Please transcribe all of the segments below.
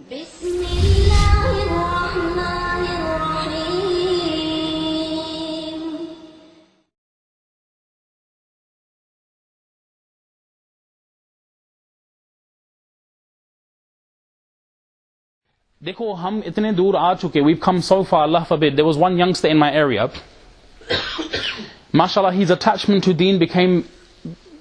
देखो हम इतने दूर आ चुके, we've come so far, Allah forbid. There was one youngster in my area, mashallah, his attachment to deen became,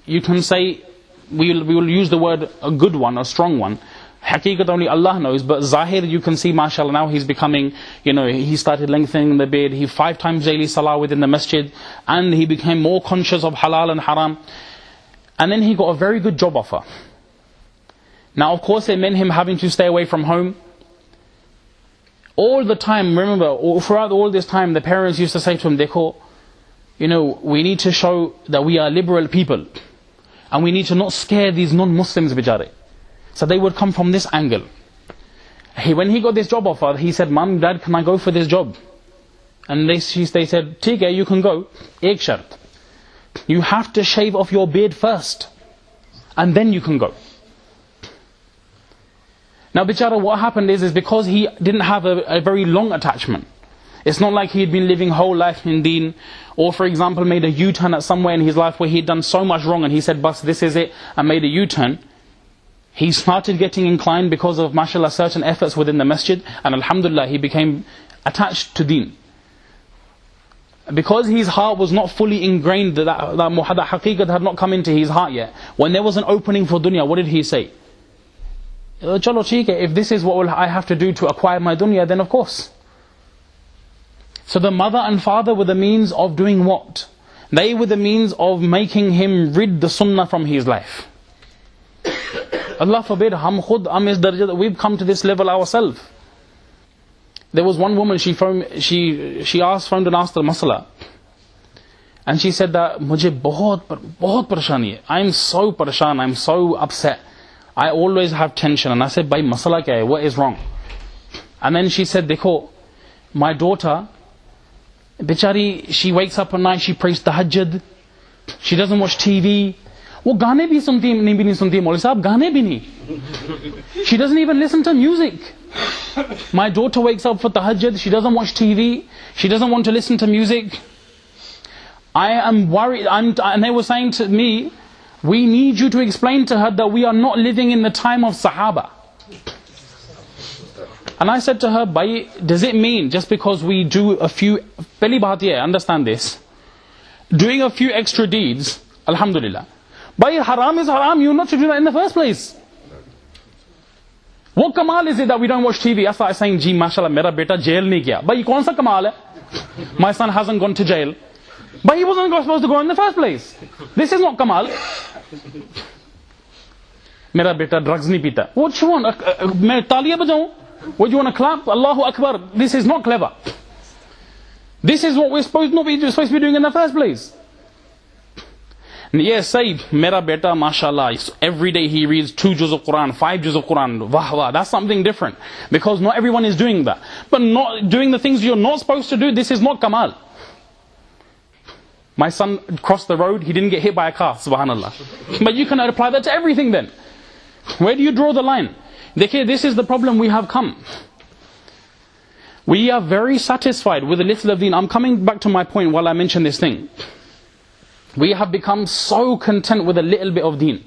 you can say, we will use the word a good one, a strong one. Haqiqat only Allah knows, but zahir you can see, mashallah, now he's becoming, he started lengthening the beard, he 5 times daily salah within the masjid, and he became more conscious of halal and haram. And then he got a very good job offer. Now of course it meant him having to stay away from home. All the time, remember, throughout all this time, the parents used to say to him, Dekho, we need to show that we are liberal people. And we need to not scare these non-Muslims, bijare. So they would come from this angle. When he got this job offer, he said, Mom, Dad, can I go for this job? And they said, Theek hai, you can go. Ek shart. You have to shave off your beard first. And then you can go. Now, bichara, what happened is because he didn't have a very long attachment. It's not like he'd been living whole life in deen, or for example made a U-turn at somewhere in his life where he'd done so much wrong and he said, Bas, this is it, and made a U-turn. He started getting inclined because of, mashallah, certain efforts within the masjid, and alhamdulillah, he became attached to deen. Because his heart was not fully ingrained, that haqiqat had not come into his heart yet. When there was an opening for dunya, what did he say? Chalo theek hai, if this is what I have to do to acquire my dunya, then of course. So the mother and father were the means of doing what? They were the means of making him rid the sunnah from his life. Allah forbid, we've come to this level ourselves. There was one woman, she phoned and asked the masala. And she said that, Mujhe bahut pareshani hai. I'm so pareshan, I'm so upset. I always have tension. And I said, Bhai, masala kya hai? What is wrong? And then she said, Dekho, my daughter, bichari, she wakes up at night, she prays tahajjud, she doesn't watch TV. वो गाने भी सुनती नहीं सुनती मौलवी साहब, गाने भी नहीं. She doesn't even listen to music. My daughter wakes up for tahajjud, she doesn't watch TV, she doesn't want to listen to music. I am worried, and they were saying to me, we need you to explain to her that we are not living in the time of Sahaba. And I said to her, Bhai, does it mean just because we do a few, pehli baat ye hai, understand this, doing a few extra deeds, alhamdulillah. Bhai, haram is haram, you're not to do that in the first place. What kamal is it that we don't watch TV? That's like saying, Ji, mashallah, mera beta jail nahi gaya. Bhai, kaun sa kamal hai? My son hasn't gone to jail. But he wasn't supposed to go in the first place. This is not kamal. Mera beta drugs nahi pita. What you want? Main taliya bajaun? What do you want to clap? Allahu Akbar. This is not clever. This is what we're supposed to be doing in the first place. And yes, say, mera beta, mashallah, every day he reads 2 juz of Quran, 5 juz of Quran, wah wah, that's something different. Because not everyone is doing that. But not doing the things you're not supposed to do, this is not kamal. My son crossed the road, he didn't get hit by a car, subhanallah. But you can apply that to everything then. Where do you draw the line? This is the problem we have come. We are very satisfied with a little of deen. I'm coming back to my point while I mention this thing. We have become so content with a little bit of deen.